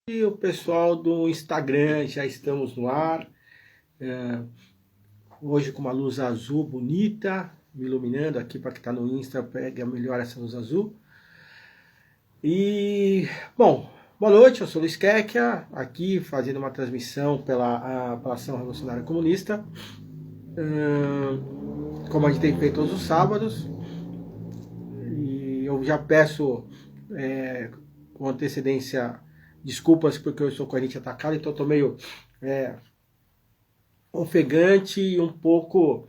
E o pessoal do Instagram, já estamos no ar. Hoje com uma luz azul bonita, me iluminando aqui para quem está no Insta, pega melhor essa luz azul. E, bom, boa noite, eu sou o Luiz Quequia, aqui fazendo uma transmissão pela Ação Revolucionária Comunista, como a gente tem feito todos os sábados. E eu já peço com antecedência desculpas porque eu estou com a gente atacado, então eu estou meio ofegante e um pouco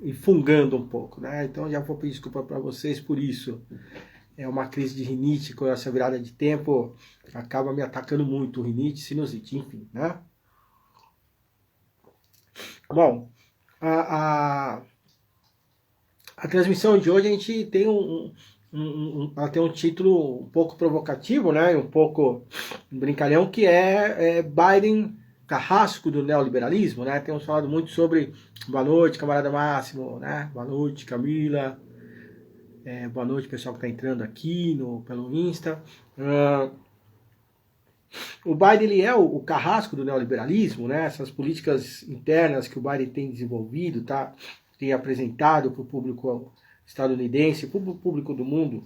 e fungando um pouco, né? Então já vou pedir desculpa para vocês por isso. É uma crise de rinite com essa virada de tempo, acaba me atacando muito, rinite, sinusite, enfim, né? Bom, a transmissão de hoje a gente tem ela tem um título um pouco provocativo, né? Um pouco brincalhão, que é Biden, carrasco do neoliberalismo, né? Temos falado muito sobre boa noite, camarada Máximo, né? Boa noite, Camila. Boa noite, pessoal que está entrando aqui pelo Insta. O Biden ele é o carrasco do neoliberalismo, né? Essas políticas internas que o Biden tem desenvolvido, tá? Tem apresentado para o público estadunidense, para o público do mundo,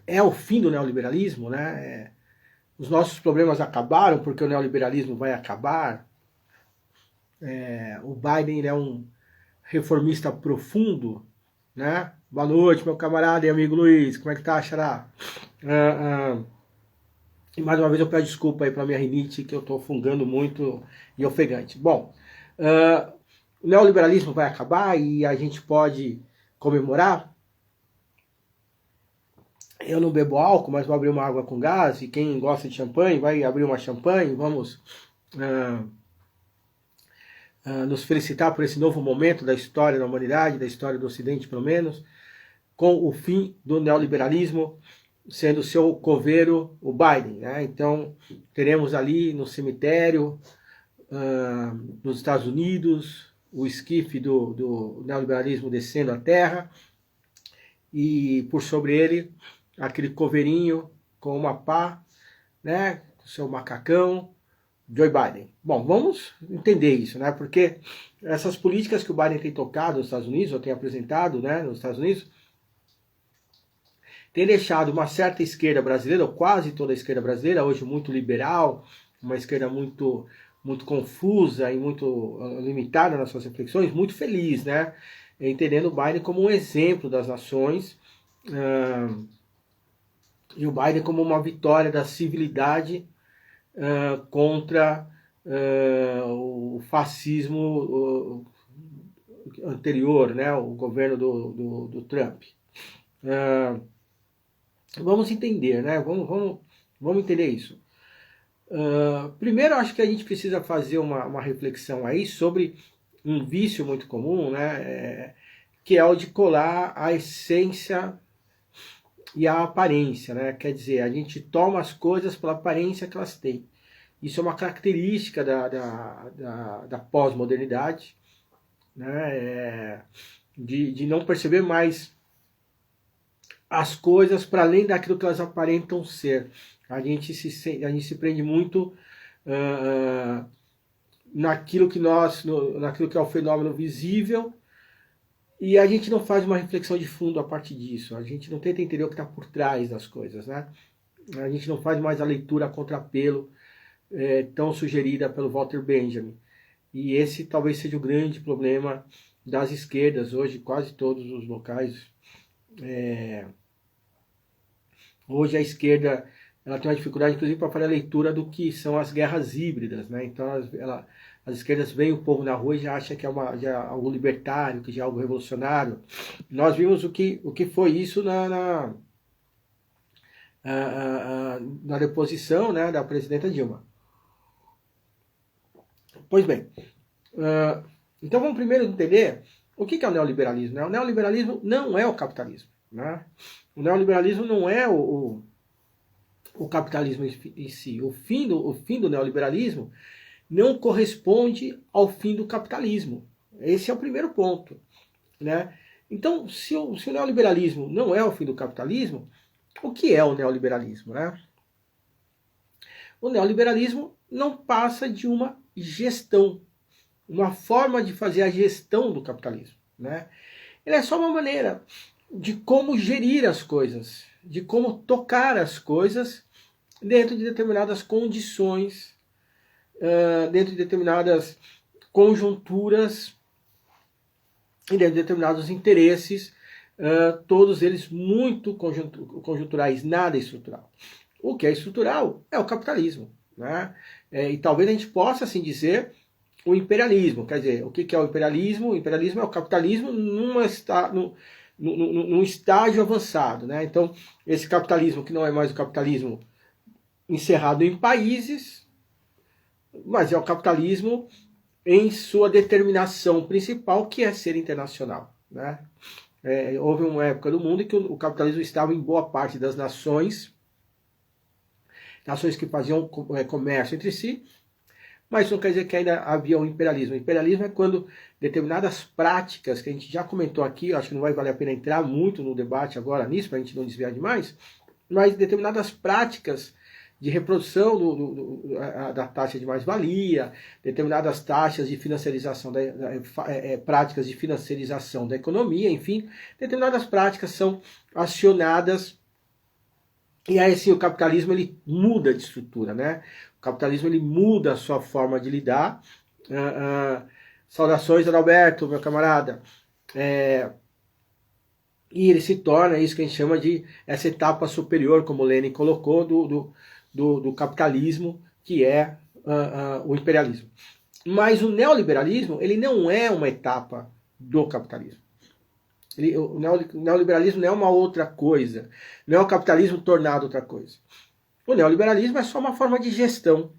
é o fim do neoliberalismo, né? Os nossos problemas acabaram porque o neoliberalismo vai acabar. O Biden ele é um reformista profundo, né? Boa noite, meu camarada e amigo Luiz, como é que tá, xará? E mais uma vez eu peço desculpa aí pra minha rinite, que eu tô fungando muito e ofegante. Bom, o neoliberalismo vai acabar e a gente pode comemorar. Eu não bebo álcool, mas vou abrir uma água com gás, e quem gosta de champanhe vai abrir uma champanhe, vamos nos felicitar por esse novo momento da história da humanidade, da história do Ocidente pelo menos, com o fim do neoliberalismo, sendo seu coveiro o Biden, né? Então teremos ali no cemitério, nos Estados Unidos, o esquife do neoliberalismo descendo a terra, e por sobre ele aquele coveirinho com uma pá, né? Com seu macacão, Joe Biden. Bom, vamos entender isso, né? Porque essas políticas que o Biden tem tocado nos Estados Unidos, ou tem apresentado, né, nos Estados Unidos, tem deixado uma certa esquerda brasileira, ou quase toda a esquerda brasileira, hoje muito liberal, uma esquerda muito confusa e muito limitada nas suas reflexões, muito feliz, né? Entendendo o Biden como um exemplo das nações, e o Biden como uma vitória da civilidade contra o fascismo anterior, né? O governo do Trump. Vamos entender, né? Vamos entender isso. Primeiro, acho que a gente precisa fazer uma reflexão aí sobre um vício muito comum, né? Que é o de colar a essência e a aparência, né? Quer dizer, a gente toma as coisas pela aparência que elas têm. Isso é uma característica da pós-modernidade, né? De não perceber mais as coisas para além daquilo que elas aparentam ser. A gente se prende muito naquilo que é o fenômeno visível, e a gente não faz uma reflexão de fundo a partir disso. A gente não tenta entender o que está por trás das coisas, né? A gente não faz mais a leitura a contrapelo tão sugerida pelo Walter Benjamin. E esse talvez seja o grande problema das esquerdas hoje, quase todos os locais. Hoje a esquerda ela tem uma dificuldade, inclusive, para fazer a leitura do que são as guerras híbridas, né? Então as esquerdas veem o povo na rua e já acha que já é algo libertário, que já é algo revolucionário. Nós vimos o que foi isso na deposição, né, da presidenta Dilma. Pois bem, então vamos primeiro entender o que é o neoliberalismo, né? O neoliberalismo não é o capitalismo, né? O neoliberalismo não é o capitalismo em si. O fim do neoliberalismo não corresponde ao fim do capitalismo. Esse é o primeiro ponto, né? Então, se o neoliberalismo não é o fim do capitalismo, o que é o neoliberalismo, né? o neoliberalismo não passa de uma gestão, uma forma de fazer a gestão do capitalismo, né? Ele é só uma maneira de como gerir as coisas, de como tocar as coisas dentro de determinadas condições, dentro de determinadas conjunturas e dentro de determinados interesses, todos eles muito conjunturais, nada estrutural. O que é estrutural é o capitalismo, né? E talvez a gente possa assim dizer o imperialismo. Quer dizer, o que é o imperialismo? O imperialismo é o capitalismo num estágio avançado, né? Então, esse capitalismo que não é mais o capitalismo encerrado em países, mas é o capitalismo em sua determinação principal, que é ser internacional, né? Houve uma época do mundo em que o capitalismo estava em boa parte das nações que faziam comércio entre si, mas isso não quer dizer que ainda havia um imperialismo. O imperialismo é quando determinadas práticas, que a gente já comentou aqui, acho que não vai valer a pena entrar muito no debate agora nisso, para a gente não desviar demais, mas determinadas práticas de reprodução da taxa de mais-valia, determinadas taxas de financiarização, práticas de financiarização da economia, enfim, determinadas práticas são acionadas e aí sim o capitalismo ele muda de estrutura, né? O capitalismo ele muda a sua forma de lidar. Saudações, Adalberto, meu camarada. E ele se torna isso que a gente chama de essa etapa superior, como Lenin colocou, do capitalismo, que é o imperialismo. Mas o neoliberalismo ele não é uma etapa do capitalismo. O neoliberalismo não é uma outra coisa, não é o capitalismo tornado outra coisa. O neoliberalismo é só uma forma de gestão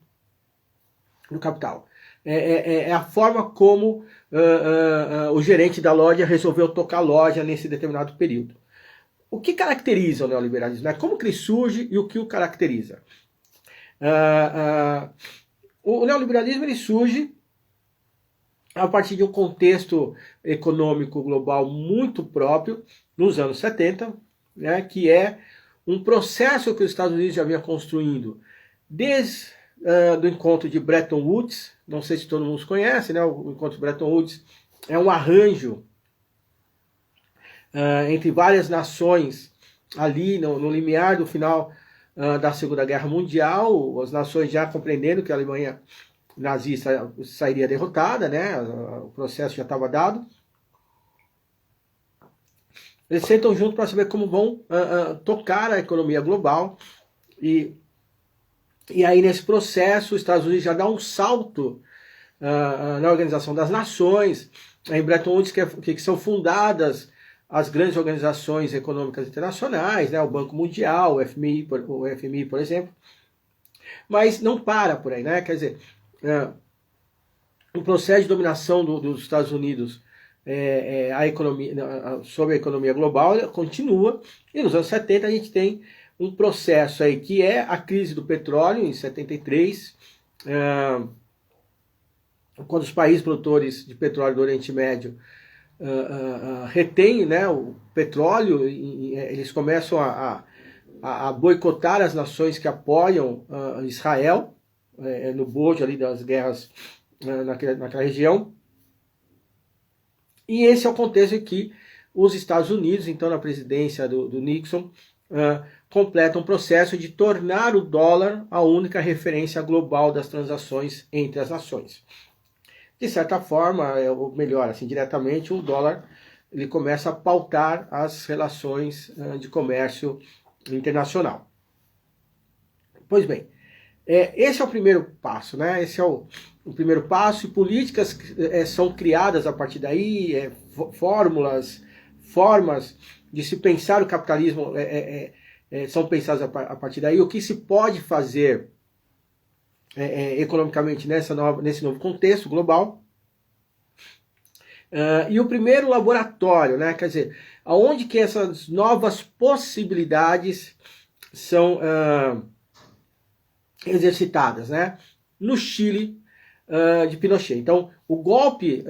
do capital. É a forma como o gerente da loja resolveu tocar a loja nesse determinado período. O que caracteriza o neoliberalismo? Né? Como que ele surge e o que o caracteriza? O neoliberalismo ele surge a partir de um contexto econômico global muito próprio, nos anos 70, né, que é um processo que os Estados Unidos já vinha construindo desde do encontro de Bretton Woods. Não sei se todo mundo conhece, né, o encontro de Bretton Woods é um arranjo entre várias nações ali no limiar do final da Segunda Guerra Mundial, as nações já compreendendo que a Alemanha nazista sairia derrotada, né? O processo já estava dado. Eles sentam junto para saber como vão tocar a economia global e aí nesse processo os Estados Unidos já dá um salto na Organização das Nações, em Bretton Woods que são fundadas as grandes organizações econômicas internacionais, né? O Banco Mundial, o FMI, por exemplo, mas não para por aí, né? Quer dizer, o processo de dominação dos Estados Unidos sobre a economia global continua, e nos anos 70 a gente tem um processo aí que é a crise do petróleo, em 73, quando os países produtores de petróleo do Oriente Médio retêm, né, o petróleo, eles começam a boicotar as nações que apoiam Israel, no bojo ali das guerras naquela região. E esse é o contexto em que os Estados Unidos, então na presidência do Nixon, completam um processo de tornar o dólar a única referência global das transações entre as nações. De certa forma, ou melhor, assim, diretamente, o dólar ele começa a pautar as relações de comércio internacional. Pois bem, esse é o primeiro passo, né? Esse é o primeiro passo, e políticas são criadas a partir daí, formas de se pensar o capitalismo são pensadas a partir daí. O que se pode fazer economicamente nesse novo contexto global. E o primeiro laboratório, né? Quer dizer, aonde que essas novas possibilidades são exercitadas, né? No Chile de Pinochet. Então, o golpe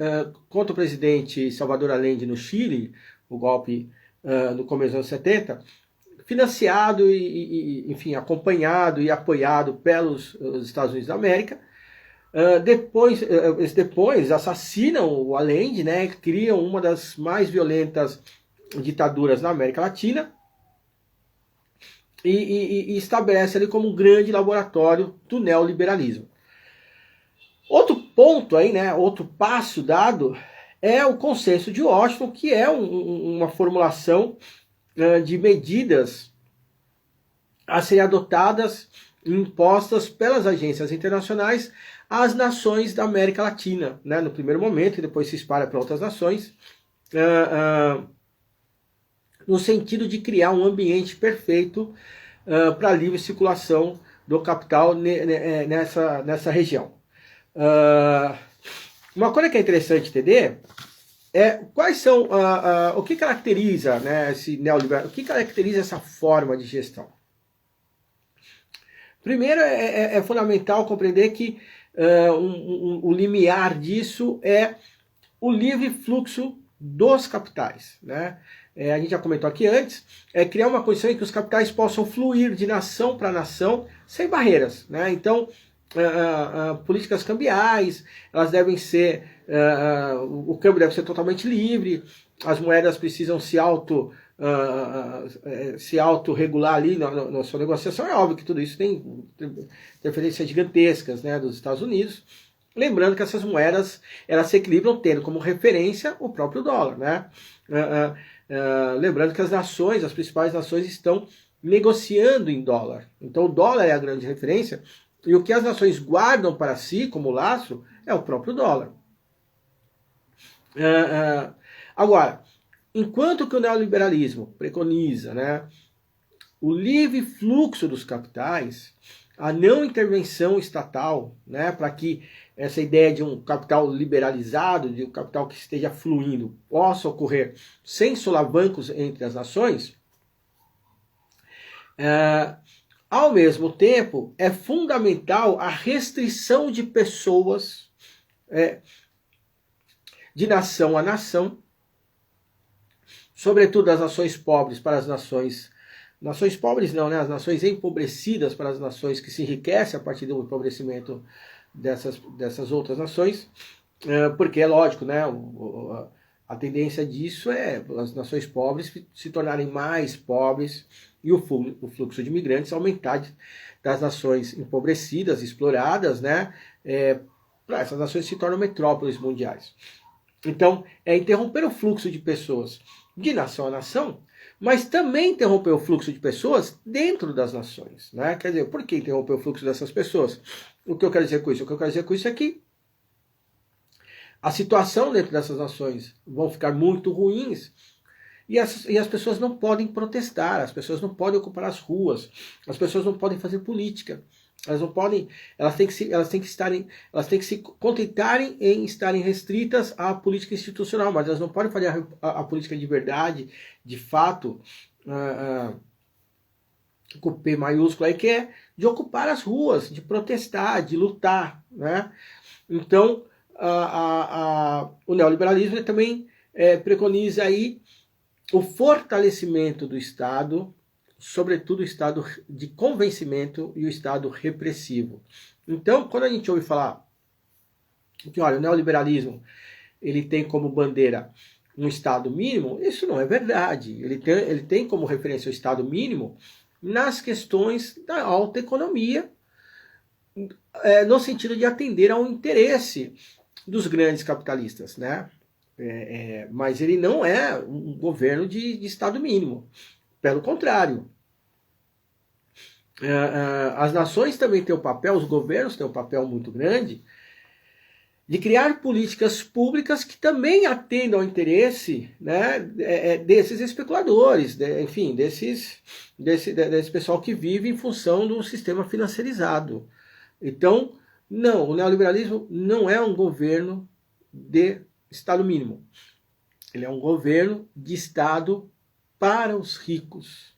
contra o presidente Salvador Allende no Chile, o golpe no começo dos anos 70, financiado enfim, acompanhado e apoiado pelos os Estados Unidos da América. Depois assassinam o Allende, né, criam uma das mais violentas ditaduras na América Latina e estabelece ali como um grande laboratório do neoliberalismo. Outro ponto aí, né, outro passo dado é o Consenso de Washington, que é uma formulação de medidas a serem adotadas e impostas pelas agências internacionais às nações da América Latina, né, no primeiro momento, e depois se espalha para outras nações, no sentido de criar um ambiente perfeito para a livre circulação do capital nessa região. Uma coisa que é interessante entender é quais são o que caracteriza, né, esse neoliberalismo, o que caracteriza essa forma de gestão. Primeiro, é fundamental compreender que o limiar disso é o livre fluxo dos capitais, né? A gente já comentou aqui antes, criar uma condição em que os capitais possam fluir de nação para nação sem barreiras, né? Então, políticas cambiais, elas devem ser, o câmbio deve ser totalmente livre, as moedas precisam se autorregular ali na sua negociação. É óbvio que tudo isso tem interferências gigantescas, né, dos Estados Unidos. Lembrando que essas moedas elas se equilibram tendo como referência o próprio dólar, né? Lembrando que as principais nações estão negociando em dólar. Então o dólar é a grande referência e o que as nações guardam para si como lastro é o próprio dólar. Agora, enquanto que o neoliberalismo preconiza, né, o livre fluxo dos capitais, a não intervenção estatal, né, para que essa ideia de um capital liberalizado, de um capital que esteja fluindo, possa ocorrer sem solavancos entre as nações, ao mesmo tempo é fundamental a restrição de pessoas de nação a nação, sobretudo das nações pobres para as nações pobres não, né? As nações empobrecidas para as nações que se enriquecem a partir do empobrecimento dessas outras nações, porque é lógico, né? A tendência disso é as nações pobres se tornarem mais pobres e o fluxo de imigrantes aumentar das nações empobrecidas, exploradas, né? Para essas nações se tornam metrópoles mundiais. Então, é interromper o fluxo de pessoas de nação a nação, mas também interromper o fluxo de pessoas dentro das nações, né? Quer dizer, por que interromper o fluxo dessas pessoas? O que eu quero dizer com isso? O que eu quero dizer com isso é que a situação dentro dessas nações vão ficar muito ruins e as pessoas não podem protestar, as pessoas não podem ocupar as ruas, as pessoas não podem fazer política. Elas não podem, elas têm que se contentarem em estarem restritas à política institucional, mas elas não podem fazer a política de verdade, de fato, com P maiúsculo aí, que é de ocupar as ruas, de protestar, de lutar, né? Então, o neoliberalismo também preconiza aí o fortalecimento do Estado, sobretudo o estado de convencimento e o estado repressivo. Então, quando a gente ouve falar que, olha, o neoliberalismo ele tem como bandeira um estado mínimo, isso não é verdade. Ele tem como referência o estado mínimo nas questões da alta economia, no sentido de atender ao interesse dos grandes capitalistas, né? Mas ele não é um governo de estado mínimo. Pelo contrário, as nações também têm o papel, os governos têm um papel muito grande de criar políticas públicas que também atendam ao interesse, né, desses especuladores, enfim, desse pessoal que vive em função do sistema financiarizado. Então, não, o neoliberalismo não é um governo de Estado mínimo. Ele é um governo de Estado para os ricos.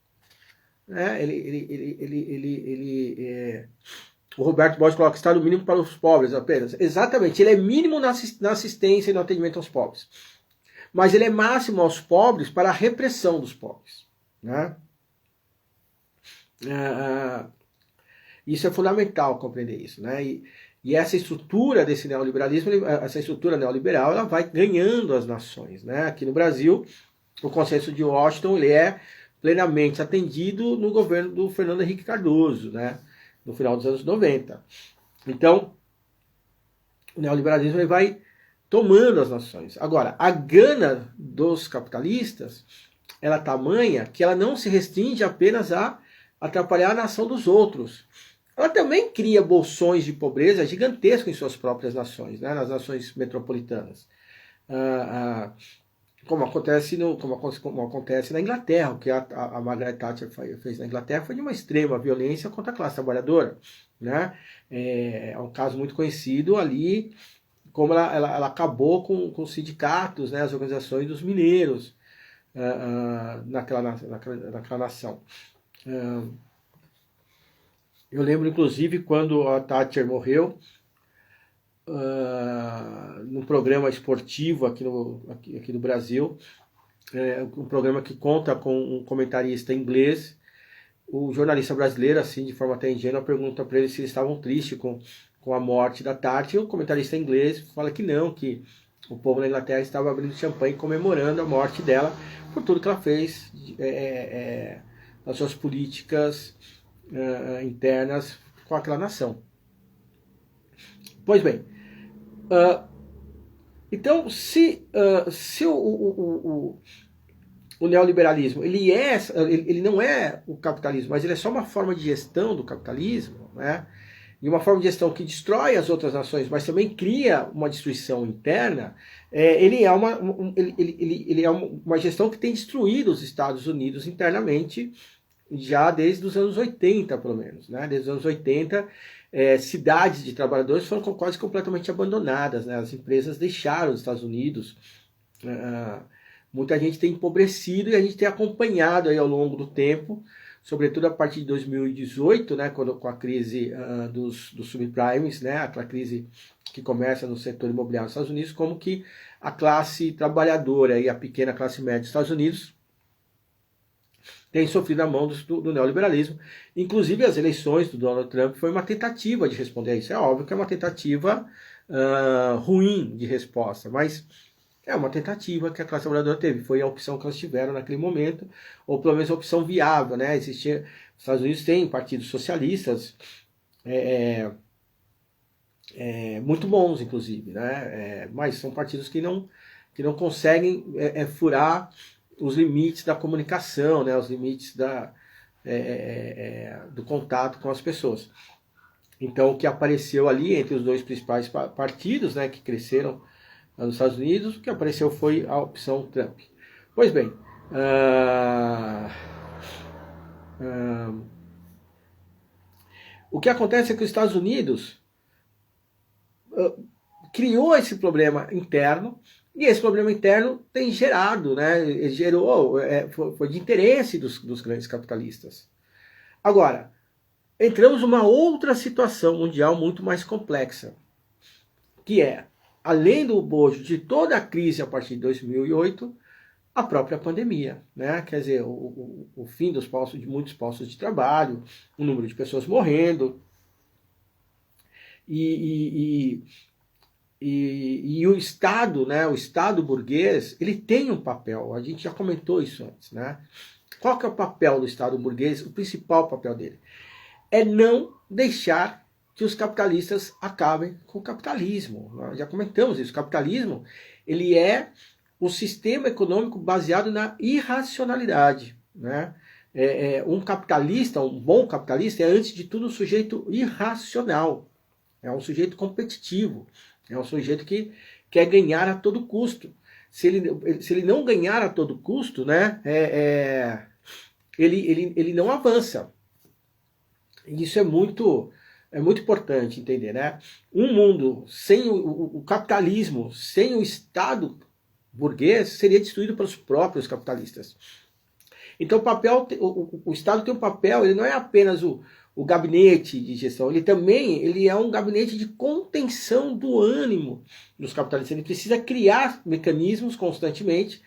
O Roberto Borges coloca Estado mínimo para os pobres apenas. Exatamente, ele é mínimo na assistência e no atendimento aos pobres. Mas ele é máximo aos pobres para a repressão dos pobres, né? Isso é fundamental compreender isso, né? E essa estrutura desse neoliberalismo, essa estrutura neoliberal, ela vai ganhando as nações, né? Aqui no Brasil, o Consenso de Washington ele é plenamente atendido no governo do Fernando Henrique Cardoso, né? No final dos anos 90. Então, o neoliberalismo ele vai tomando as nações. Agora, a gana dos capitalistas, ela é tamanha que ela não se restringe apenas a atrapalhar a nação dos outros. Ela também cria bolsões de pobreza gigantescos em suas próprias nações, né, nas nações metropolitanas. Como acontece na Inglaterra. O que a Margaret Thatcher fez na Inglaterra foi de uma extrema violência contra a classe trabalhadora. Né? É um caso muito conhecido ali, como ela acabou com os sindicatos, né, as organizações dos mineiros naquela nação. Eu lembro, inclusive, quando a Thatcher morreu, num programa esportivo aqui no Brasil, um programa que conta com um comentarista inglês, o jornalista brasileiro, assim, de forma até ingênua, pergunta para eles se eles estavam tristes com a morte da Thatcher, e o comentarista inglês fala que não, que o povo na Inglaterra estava abrindo champanhe comemorando a morte dela por tudo que ela fez nas suas políticas internas com aquela nação. Pois bem, então se o neoliberalismo ele não é o capitalismo, mas ele é só uma forma de gestão do capitalismo, né? E uma forma de gestão que destrói as outras nações, mas também cria uma destruição interna, ele é uma gestão que tem destruído os Estados Unidos internamente, já desde os anos 80, pelo menos. Né? Desde os anos 80, cidades de trabalhadores foram quase completamente abandonadas. Né? As empresas deixaram os Estados Unidos. Muita gente tem empobrecido e a gente tem acompanhado aí ao longo do tempo, sobretudo a partir de 2018, né, com a crise dos subprimes, né, aquela crise que começa no setor imobiliário dos Estados Unidos, como que a classe trabalhadora e a pequena classe média dos Estados Unidos tem sofrido a mão do neoliberalismo. Inclusive as eleições do Donald Trump foi uma tentativa de responder a isso. É óbvio que é uma tentativa ruim de resposta, mas é uma tentativa que a classe trabalhadora teve. Foi a opção que elas tiveram naquele momento, ou pelo menos a opção viável. Né? Os Estados Unidos têm partidos socialistas muito bons, inclusive, né? Mas são partidos que não conseguem furar os limites da comunicação, né? Os limites do contato com as pessoas. Então, o que apareceu ali entre os dois principais partidos, né, que cresceram nos Estados Unidos, o que apareceu foi a opção Trump. Pois bem, o que acontece é que os Estados Unidos criou esse problema interno, e esse problema interno tem gerado, né, foi de interesse dos grandes capitalistas. Agora, entramos numa outra situação mundial muito mais complexa, que é, além do bojo de toda a crise a partir de 2008, a própria pandemia, né? Quer dizer, o fim de muitos postos de trabalho, o número de pessoas morrendo, e o Estado, né? O Estado burguês, ele tem um papel, a gente já comentou isso antes, né? Qual que é o papel do Estado burguês? O principal papel dele é não deixar que os capitalistas acabem com o capitalismo. Nós já comentamos isso. O capitalismo, ele é um sistema econômico baseado na irracionalidade. Né? Um capitalista, um bom capitalista, é antes de tudo um sujeito irracional. É um sujeito competitivo. É um sujeito que quer ganhar a todo custo. Se ele não ganhar a todo custo, né, ele não avança. E isso é muito importante entender, né? Um mundo sem o capitalismo, sem o Estado burguês, seria destruído pelos próprios capitalistas. Então o Estado tem um papel, ele não é apenas o gabinete de gestão, ele é um gabinete de contenção do ânimo dos capitalistas. Ele precisa criar mecanismos constantemente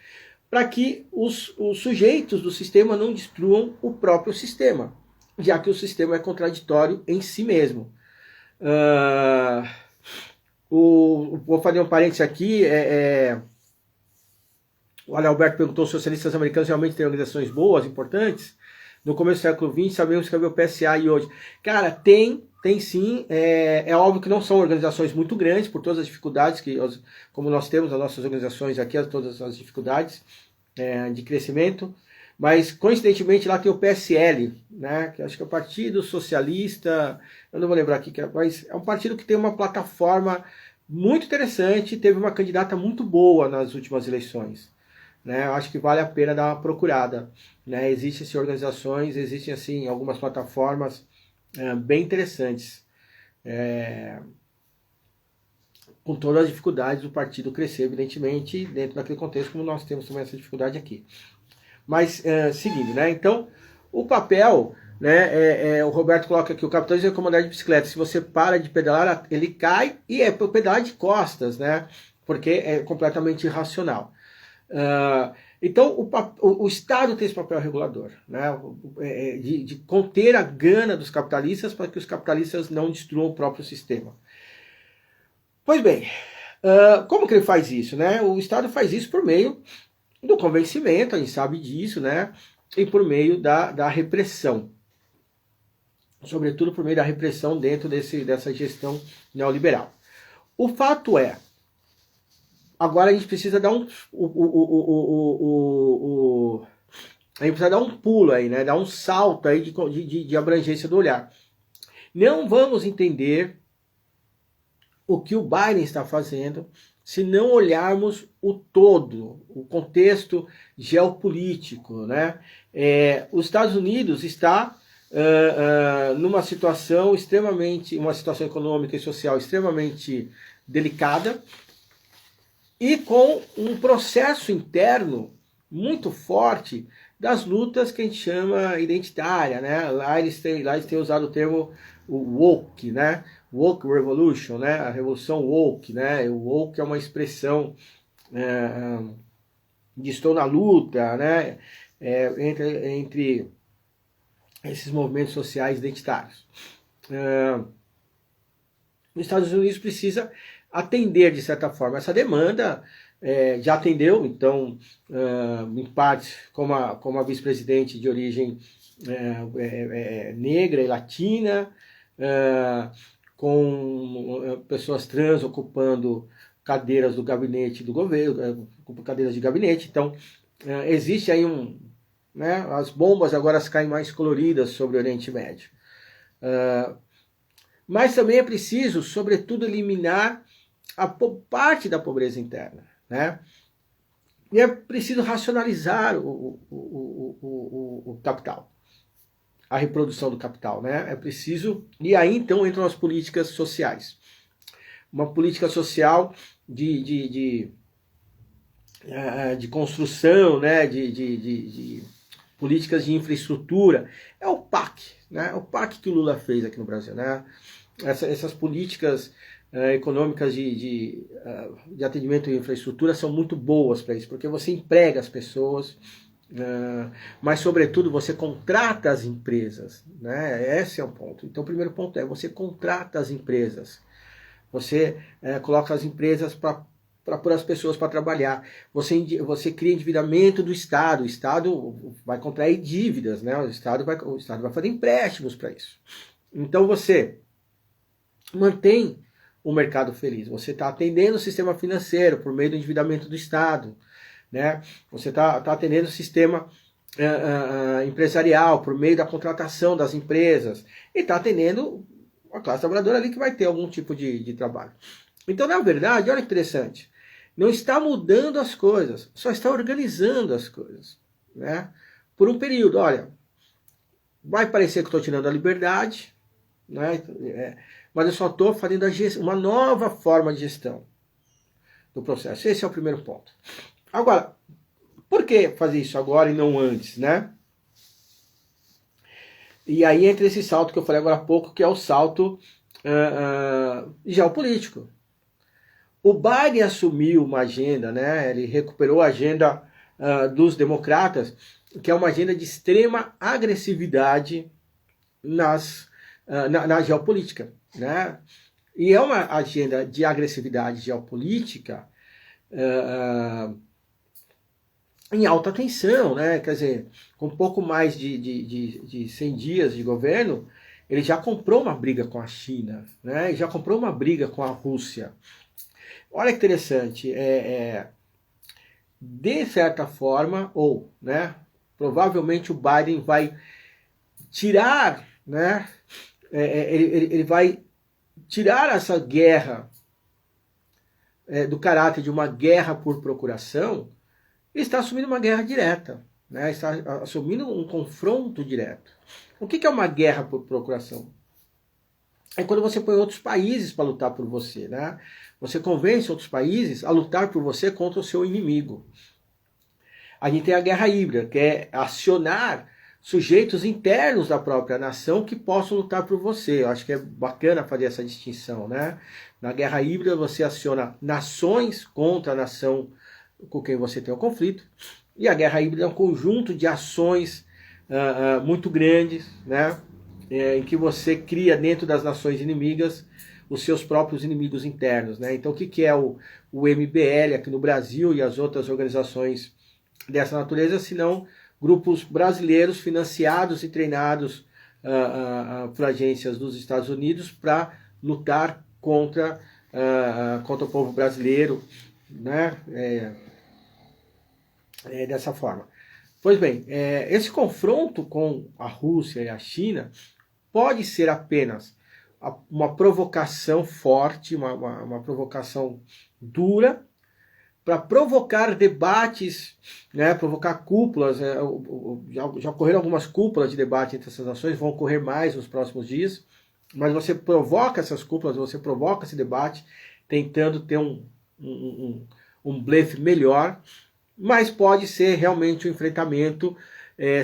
para que os sujeitos do sistema não destruam o próprio sistema. já que o sistema é contraditório em si mesmo. Vou fazer um parênteses aqui. O Alberto perguntou se os socialistas americanos realmente têm organizações boas, importantes. No começo do século XX, sabemos que havia o PSA e hoje. Cara, tem sim. É óbvio que não são organizações muito grandes, por todas as dificuldades, como nós temos as nossas organizações aqui, todas as dificuldades de crescimento. Mas, coincidentemente, lá tem o PSL, né, que acho que é o Partido Socialista, eu não vou lembrar aqui, mas é um partido que tem uma plataforma muito interessante, teve uma candidata muito boa nas últimas eleições. Né, eu acho que vale a pena dar uma procurada. Né, existem assim, organizações, existem assim, algumas plataformas bem interessantes. Com todas as dificuldades do partido crescer, evidentemente, dentro daquele contexto, como nós temos também essa dificuldade aqui. Mas, seguindo, né? Então, o papel, né? O Roberto coloca aqui, o capitalismo é como andar de bicicleta. Se você para de pedalar, ele cai e é pedalar de costas, né? Porque é completamente irracional. Então, o Estado tem esse papel regulador, né? De conter a gana dos capitalistas para que os capitalistas não destruam o próprio sistema. Pois bem, como que ele faz isso, né? O Estado faz isso por meio do convencimento, a gente sabe disso, né? E por meio da repressão. Sobretudo por meio da repressão dentro dessa gestão neoliberal. O fato é, agora a gente precisa dar a gente precisa dar um pulo aí, né? Dar um salto aí de abrangência do olhar. Não vamos entender o que o Biden está fazendo se não olharmos o todo, o contexto geopolítico, né? Os Estados Unidos está numa situação uma situação econômica e social extremamente delicada e com um processo interno muito forte das lutas que a gente chama identitária, né? Lá eles têm usado o termo woke, né? Woke Revolution, né? A revolução woke, né? O woke é uma expressão de estou na luta, né? Entre esses movimentos sociais identitários. Os Estados Unidos precisa atender, de certa forma, essa demanda. Já atendeu, então, em parte, como a vice-presidente de origem negra e latina, com pessoas trans ocupando cadeiras do gabinete do governo, cadeiras de gabinete. Então, existe aí né, as bombas agora caem mais coloridas sobre o Oriente Médio. Mas também é preciso, sobretudo, eliminar a parte da pobreza interna. Né? E é preciso racionalizar o capital, a reprodução do capital, né? É preciso, e aí então entram as políticas sociais. Uma política social de construção, né? de políticas de infraestrutura. É o PAC, né? O PAC que o Lula fez aqui no Brasil, né? Essas políticas econômicas de atendimento e infraestrutura são muito boas para isso, porque você emprega as pessoas, mas sobretudo você contrata as empresas, né? Esse é o ponto. Então o primeiro ponto é você contrata as empresas, você coloca as empresas para pôr as pessoas para trabalhar, você cria endividamento do Estado, o Estado vai contrair dívidas, né? O Estado vai fazer empréstimos para isso. Então você mantém o mercado feliz, você está atendendo o sistema financeiro por meio do endividamento do Estado, né? Você está atendendo o sistema empresarial por meio da contratação das empresas e está atendendo a classe trabalhadora ali que vai ter algum tipo de trabalho. Então, na verdade, olha que interessante, não está mudando as coisas, só está organizando as coisas, né? Por um período. Olha, vai parecer que estou tirando a liberdade, né? Mas eu só estou fazendo uma nova forma de gestão do processo. Esse é o primeiro ponto. Agora, por que fazer isso agora e não antes, né? E aí entra esse salto que eu falei agora há pouco, que é o salto geopolítico. O Biden assumiu uma agenda, né? Ele recuperou a agenda dos democratas, que é uma agenda de extrema agressividade na geopolítica, né? E é uma agenda de agressividade geopolítica em alta tensão, né? Quer dizer, com pouco mais de 100 dias de governo, ele já comprou uma briga com a China, né? Já comprou uma briga com a Rússia. Olha que interessante, de certa forma, ou, né? Provavelmente o Biden vai tirar, né? Ele vai tirar essa guerra do caráter de uma guerra por procuração, e está assumindo uma guerra direta, né? Está assumindo um confronto direto. O que é uma guerra por procuração? É quando você põe outros países para lutar por você, né? Você convence outros países a lutar por você contra o seu inimigo. A gente tem a guerra híbrida, que é acionar sujeitos internos da própria nação que possam lutar por você. Eu acho que é bacana fazer essa distinção, né? Na guerra híbrida você aciona nações contra a nação com quem você tem um conflito, e a guerra híbrida é um conjunto de ações muito grandes, né? Em que você cria dentro das nações inimigas os seus próprios inimigos internos, né? Então o que é o MBL aqui no Brasil e as outras organizações dessa natureza, senão grupos brasileiros financiados e treinados por agências dos Estados Unidos para lutar contra o povo brasileiro, né? Dessa forma. Pois bem, esse confronto com a Rússia e a China pode ser apenas uma provocação forte, uma provocação dura, para provocar debates, né, provocar cúpulas. Já ocorreram algumas cúpulas de debate entre essas nações, vão ocorrer mais nos próximos dias, mas você provoca essas cúpulas, você provoca esse debate, tentando ter um blefe melhor, mas pode ser realmente um enfrentamento,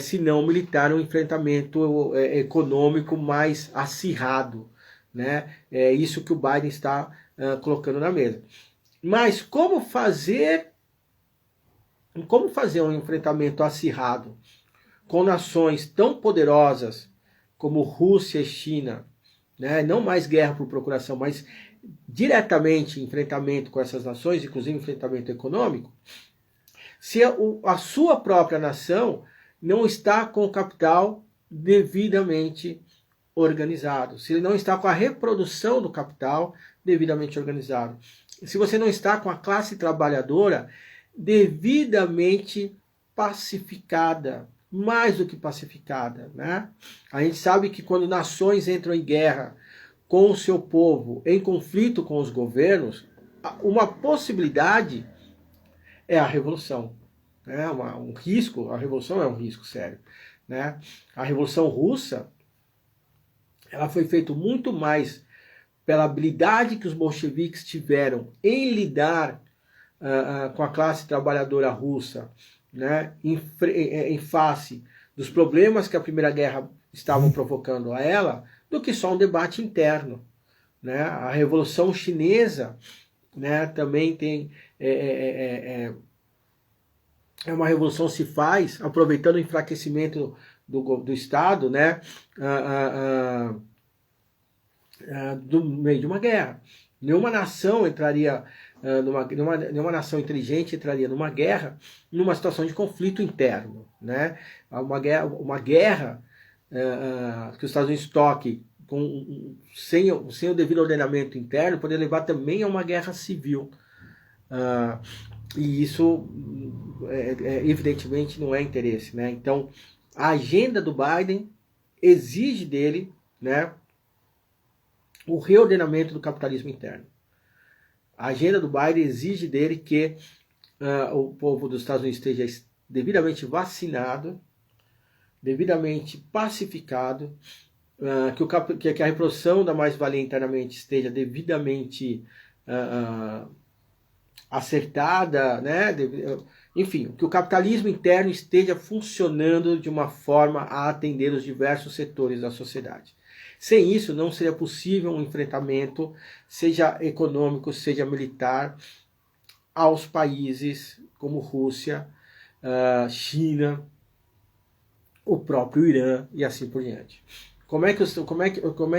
se não militar, um enfrentamento econômico mais acirrado, né? É isso que o Biden está colocando na mesa. Mas como fazer um enfrentamento acirrado com nações tão poderosas como Rússia e China, né? Não mais guerra por procuração, mas diretamente enfrentamento com essas nações, inclusive enfrentamento econômico, se a sua própria nação não está com o capital devidamente organizado, se ele não está com a reprodução do capital devidamente organizado, se você não está com a classe trabalhadora devidamente pacificada, mais do que pacificada, né? A gente sabe que quando nações entram em guerra com o seu povo, em conflito com os governos, uma possibilidade é a revolução. Né? Um risco, a revolução é um risco sério. Né? A Revolução Russa, ela foi feita muito mais pela habilidade que os bolcheviques tiveram em lidar com a classe trabalhadora russa, né? em face dos problemas que a Primeira Guerra estavam provocando a ela, do que só um debate interno. Né? A Revolução Chinesa, né, também tem uma revolução se faz aproveitando o enfraquecimento do Estado, né, do meio de uma guerra. Nenhuma nação entraria nenhuma nação inteligente entraria numa guerra numa situação de conflito interno, né? Uma guerra que os Estados Unidos toque sem o devido ordenamento interno poderia levar também a uma guerra civil. E isso evidentemente não é interesse, né? Então a agenda do Biden exige dele, né, o reordenamento do capitalismo interno. A agenda do Biden exige dele que o povo dos Estados Unidos esteja devidamente vacinado, devidamente pacificado, que a reprodução da mais-valia internamente esteja devidamente acertada, né? Enfim, que o capitalismo interno esteja funcionando de uma forma a atender os diversos setores da sociedade. Sem isso, não seria possível um enfrentamento, seja econômico, seja militar, aos países como Rússia, China, o próprio Irã e assim por diante. como é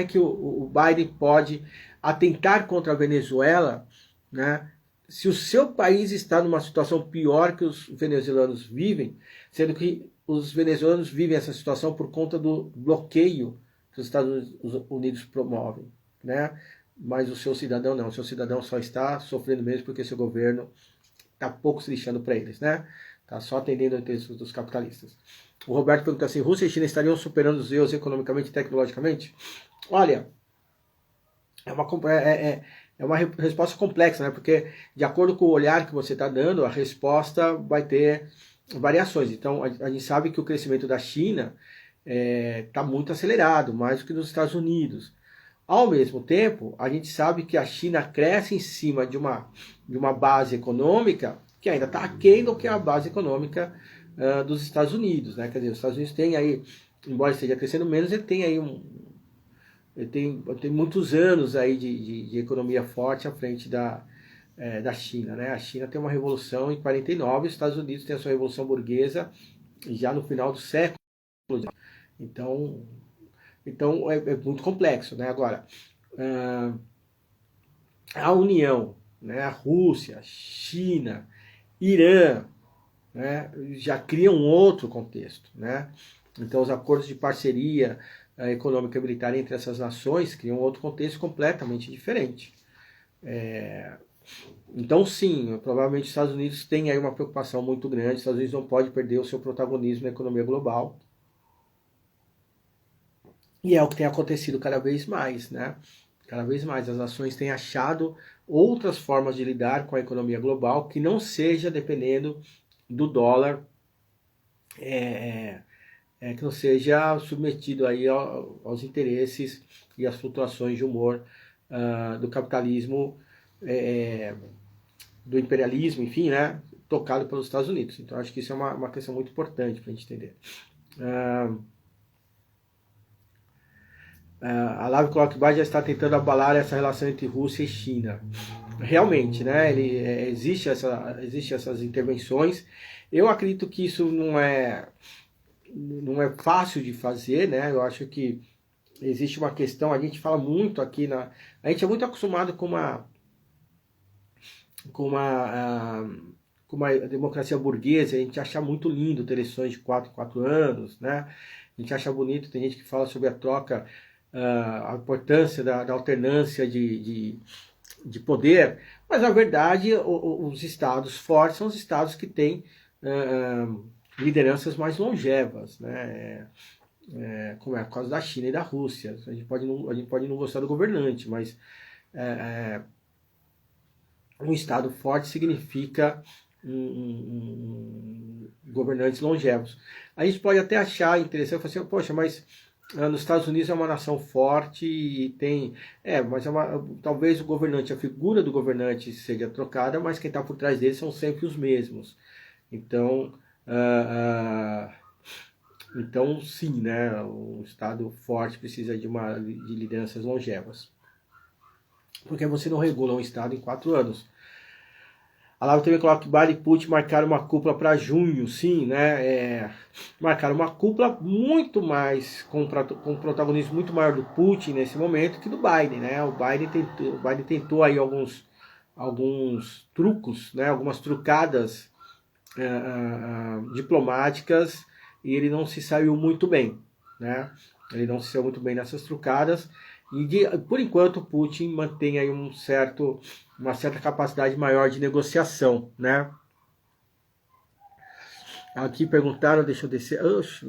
que o Biden pode atentar contra a Venezuela, né, se o seu país está numa situação pior que os venezuelanos vivem, sendo que os venezuelanos vivem essa situação por conta do bloqueio que os Estados Unidos promovem, né? Mas o seu cidadão não, o seu cidadão só está sofrendo mesmo porque seu governo está pouco se lixando para eles, né? Está só atendendo aos interesses dos capitalistas. O Roberto pergunta assim, Rússia e China estariam superando os EUs economicamente e tecnologicamente? Olha, é uma resposta complexa, né? Porque de acordo com o olhar que você está dando, a resposta vai ter variações. Então, a gente sabe que o crescimento da China está muito acelerado, mais do que nos Estados Unidos. Ao mesmo tempo, a gente sabe que a China cresce em cima de uma base econômica que ainda está aquém do que a base econômica dos Estados Unidos, né? Quer dizer, os Estados Unidos têm aí, embora esteja crescendo menos, ele tem aí ele tem muitos anos aí de economia forte à frente da China, né? A China tem uma revolução em 49, os Estados Unidos tem a sua revolução burguesa já no final do século. Então é muito complexo, né? Agora, a União, né? A Rússia, China, Irã, né? Já criam um outro contexto, né? Então os acordos de parceria econômica e militar entre essas nações criam um outro contexto completamente diferente. Então sim, provavelmente os Estados Unidos têm aí uma preocupação muito grande, os Estados Unidos não pode perder o seu protagonismo na economia global. E é o que tem acontecido cada vez mais, né? Cada vez mais as nações têm achado outras formas de lidar com a economia global que não seja dependendo do dólar, que não seja submetido aí aos interesses e às flutuações de humor do capitalismo, do imperialismo, enfim, né? Tocado pelos Estados Unidos. Então acho que isso é uma questão muito importante para a gente entender. A Lave Clockby já está tentando abalar essa relação entre Rússia e China. Realmente, né? Existe essas intervenções. Eu acredito que isso não é fácil de fazer, né? Eu acho que existe uma questão, a gente fala muito aqui a gente é muito acostumado com uma democracia burguesa, a gente acha muito lindo ter eleições de 4 em 4 anos, né? A gente acha bonito, tem gente que fala sobre a troca, a importância da alternância de poder, mas na verdade os estados fortes são os estados que têm lideranças mais longevas, né? Como é o caso da China e da Rússia. A gente pode não gostar do governante, mas um estado forte significa governantes longevos. A gente pode até achar interessante, falar assim, poxa, mas nos Estados Unidos é uma nação forte e tem... mas talvez o governante, a figura do governante seja trocada, mas quem está por trás dele são sempre os mesmos. Então, então sim, né, um Estado forte precisa de lideranças longevas. Porque você não regula um Estado em 4 anos. A Lava também coloca que Biden e Putin marcaram uma cúpula para junho, sim, né? Marcaram uma cúpula muito mais, com um protagonismo muito maior do Putin nesse momento que do Biden, né? O Biden tentou aí alguns trucos, né? Algumas trucadas diplomáticas e ele não se saiu muito bem, né? Ele não se saiu muito bem nessas trucadas. E por enquanto Putin mantém aí uma certa capacidade maior de negociação, né? Aqui perguntaram, deixa eu descer,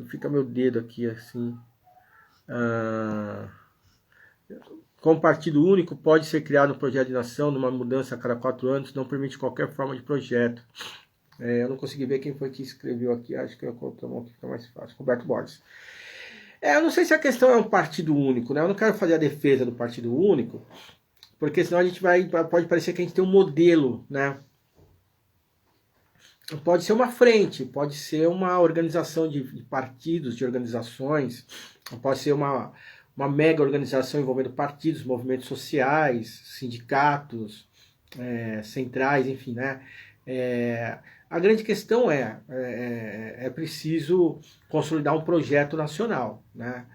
fica meu dedo aqui assim. Como partido único pode ser criado um projeto de nação numa mudança a cada 4 anos, não permite qualquer forma de projeto. Eu não consegui ver quem foi que escreveu aqui, acho que eu coloquei aqui, fica mais fácil. Roberto Borges. Eu não sei se a questão é um partido único, né? Eu não quero fazer a defesa do partido único, porque senão a gente pode parecer que a gente tem um modelo, né? Pode ser uma frente, pode ser uma organização de partidos, de organizações, pode ser uma mega organização envolvendo partidos, movimentos sociais, sindicatos, centrais, enfim, né? A grande questão é preciso consolidar um projeto nacional, né?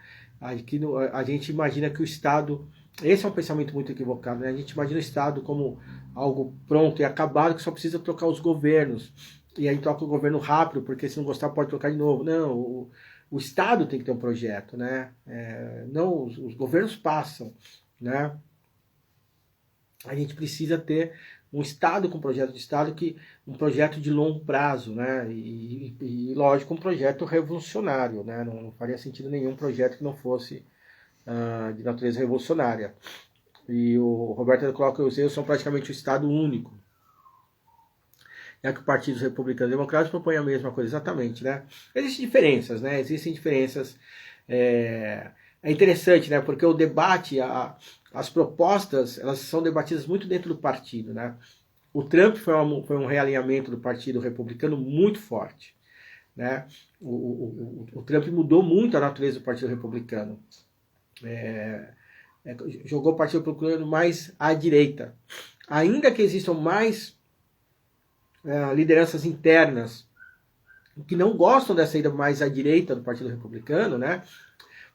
A gente imagina que o Estado, esse é um pensamento muito equivocado, né? A gente imagina o Estado como algo pronto e acabado, que só precisa trocar os governos. E aí troca o governo rápido, porque se não gostar pode trocar de novo. Não, o Estado tem que ter um projeto, né? Não, os governos passam, né? A gente precisa ter um Estado com projeto de Estado, um projeto de longo prazo, né? Lógico, um projeto revolucionário, né? Não faria sentido nenhum projeto que não fosse de natureza revolucionária. E o Roberto coloca que os erros são praticamente o Estado único. Já que os partidos republicanos e democráticos propõem a mesma coisa, exatamente, né? Existem diferenças, né? Existem diferenças. É interessante, né? Porque o debate, as propostas, elas são debatidas muito dentro do partido, né? O Trump foi um realinhamento do Partido Republicano muito forte, né? O Trump mudou muito a natureza do Partido Republicano. Jogou o Partido Republicano mais à direita. Ainda que existam mais lideranças internas que não gostam dessa ida mais à direita do Partido Republicano, né?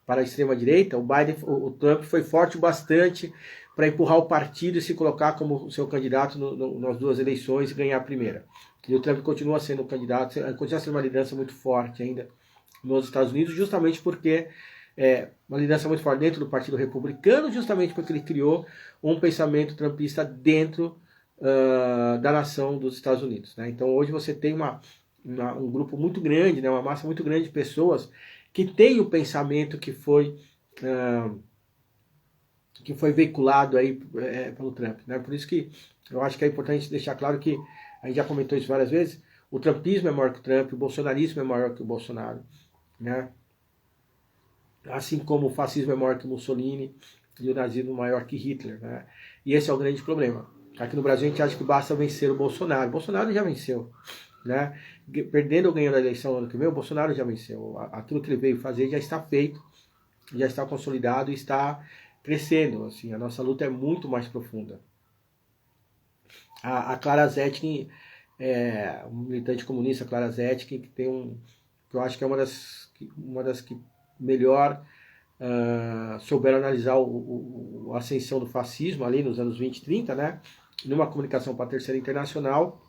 Para a extrema direita, o Trump foi forte bastante para empurrar o partido e se colocar como seu candidato nas duas eleições e ganhar a primeira. E o Trump continua sendo um candidato, continua sendo uma liderança muito forte ainda nos Estados Unidos, justamente porque uma liderança muito forte dentro do Partido Republicano, justamente porque ele criou um pensamento trumpista dentro da nação dos Estados Unidos, né? Então hoje você tem um grupo muito grande, né, uma massa muito grande de pessoas que tem o pensamento que foi veiculado aí pelo Trump, né? Por isso que eu acho que é importante deixar claro que, a gente já comentou isso várias vezes, o trumpismo é maior que o Trump, o bolsonarismo é maior que o Bolsonaro, né? Assim como o fascismo é maior que Mussolini e o nazismo maior que Hitler, né? E esse é o grande problema. Aqui no Brasil a gente acha que basta vencer o Bolsonaro. O Bolsonaro já venceu, né? Perdendo ou ganhando a eleição no ano que vem, o Bolsonaro já venceu. Aquilo que ele veio fazer já está feito, já está consolidado e está crescendo. Assim, a nossa luta é muito mais profunda. A Clara Zetkin, um militante comunista, Clara Zetkin, que eu acho que é uma das que melhor souberam analisar a ascensão do fascismo ali nos anos 20 e 30, né? Numa comunicação para a Terceira Internacional,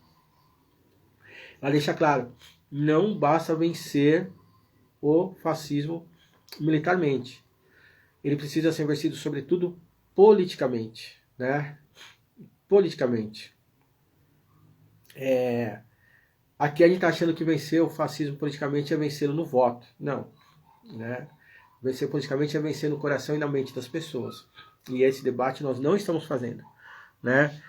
ela deixa claro, não basta vencer o fascismo militarmente. Ele precisa ser vencido, sobretudo, politicamente, né? Politicamente. Aqui a gente está achando que vencer o fascismo politicamente é vencê-lo no voto. Não, né? Vencer politicamente é vencer no coração e na mente das pessoas. E esse debate nós não estamos fazendo, né?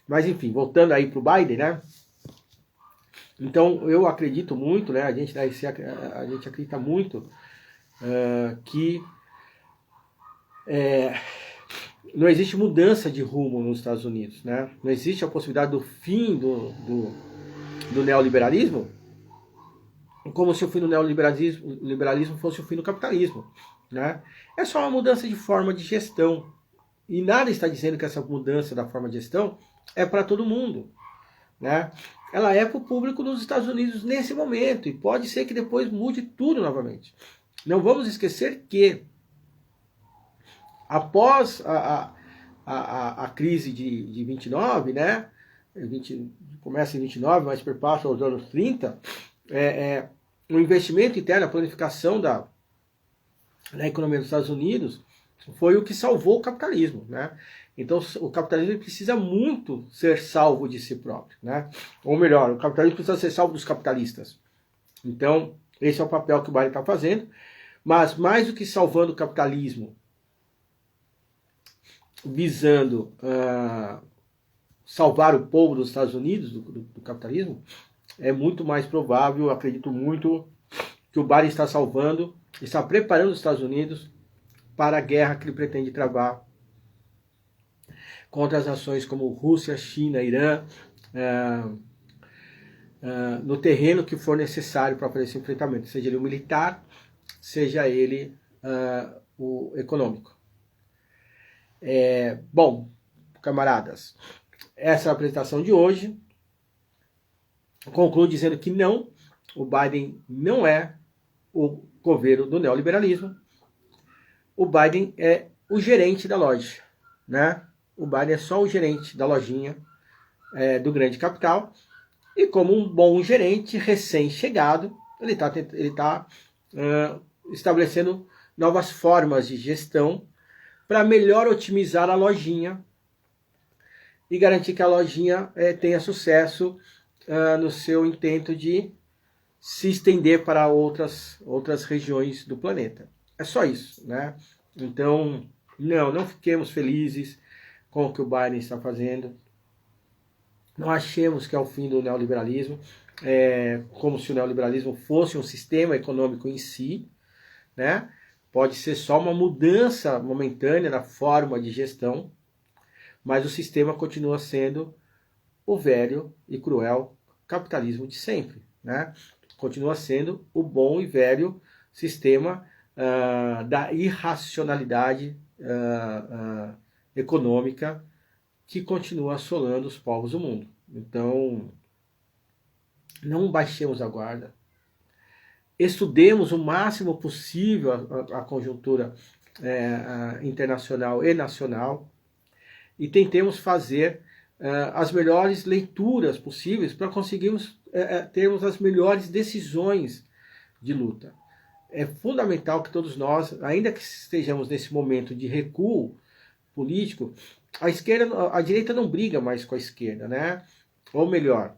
Mas enfim, voltando aí para o Biden, né? Então eu acredito muito, né? A gente acredita muito que não existe mudança de rumo nos Estados Unidos, né? Não existe a possibilidade do fim do neoliberalismo, como se o fim do neoliberalismo fosse o fim do capitalismo, né? É só uma mudança de forma de gestão. E nada está dizendo que essa mudança da forma de gestão é para todo mundo, né? Ela é para o público dos Estados Unidos nesse momento, e pode ser que depois mude tudo novamente. Não vamos esquecer que após a crise de 29, né? Começa em 29, mas perpassa aos anos 30, o investimento interno, a planificação da economia dos Estados Unidos foi o que salvou o capitalismo, né? Então o capitalismo precisa muito ser salvo de si próprio, né? Ou melhor, o capitalismo precisa ser salvo dos capitalistas. Então esse é o papel que o Biden está fazendo, mas mais do que salvando o capitalismo, visando salvar o povo dos Estados Unidos do capitalismo, é muito mais provável, eu acredito muito, que o Biden está preparando os Estados Unidos para a guerra que ele pretende travar contra as nações como Rússia, China, Irã, no terreno que for necessário para fazer esse enfrentamento, seja ele o militar, seja ele o econômico. Bom, camaradas, essa é a apresentação de hoje. Concluo dizendo que não, o Biden não é o coveiro do neoliberalismo. O Biden é o gerente da loja, né? O Biden é só o gerente da lojinha do grande capital. E como um bom gerente recém-chegado, ele tá estabelecendo novas formas de gestão para melhor otimizar a lojinha e garantir que a lojinha tenha sucesso no seu intento de se estender para outras regiões do planeta. É só isso, né? Então, não fiquemos felizes com o que o Biden está fazendo. Não achemos que é o fim do neoliberalismo, como se o neoliberalismo fosse um sistema econômico em si, né? Pode ser só uma mudança momentânea na forma de gestão, mas o sistema continua sendo o velho e cruel capitalismo de sempre, né? Continua sendo o bom e velho sistema da irracionalidade econômica que continua assolando os povos do mundo. Então, não baixemos a guarda. Estudemos o máximo possível a conjuntura internacional e nacional e tentemos fazer as melhores leituras possíveis para conseguirmos termos as melhores decisões de luta. É fundamental que todos nós, ainda que estejamos nesse momento de recuo político, a direita não briga mais com a esquerda, né? Ou melhor,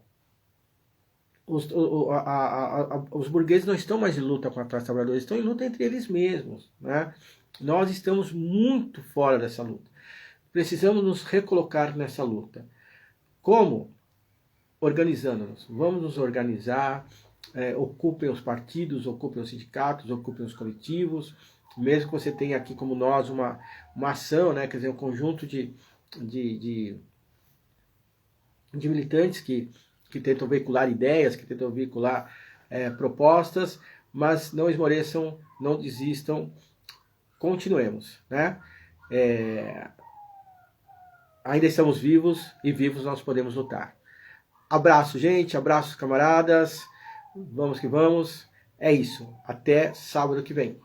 os burgueses não estão mais em luta com a classe trabalhadora, estão em luta entre eles mesmos, né? Nós estamos muito fora dessa luta. Precisamos nos recolocar nessa luta. Como? Organizando-nos. Vamos nos organizar, ocupem os partidos, ocupem os sindicatos, ocupem os coletivos, mesmo que você tenha aqui como nós uma ação, né? Quer dizer, um conjunto de militantes que tentam veicular ideias, que tentam veicular propostas, mas não esmoreçam, não desistam, continuemos, né? Ainda estamos vivos e vivos nós podemos lutar. Abraço, gente, abraços, camaradas, vamos que vamos, é isso, até sábado que vem.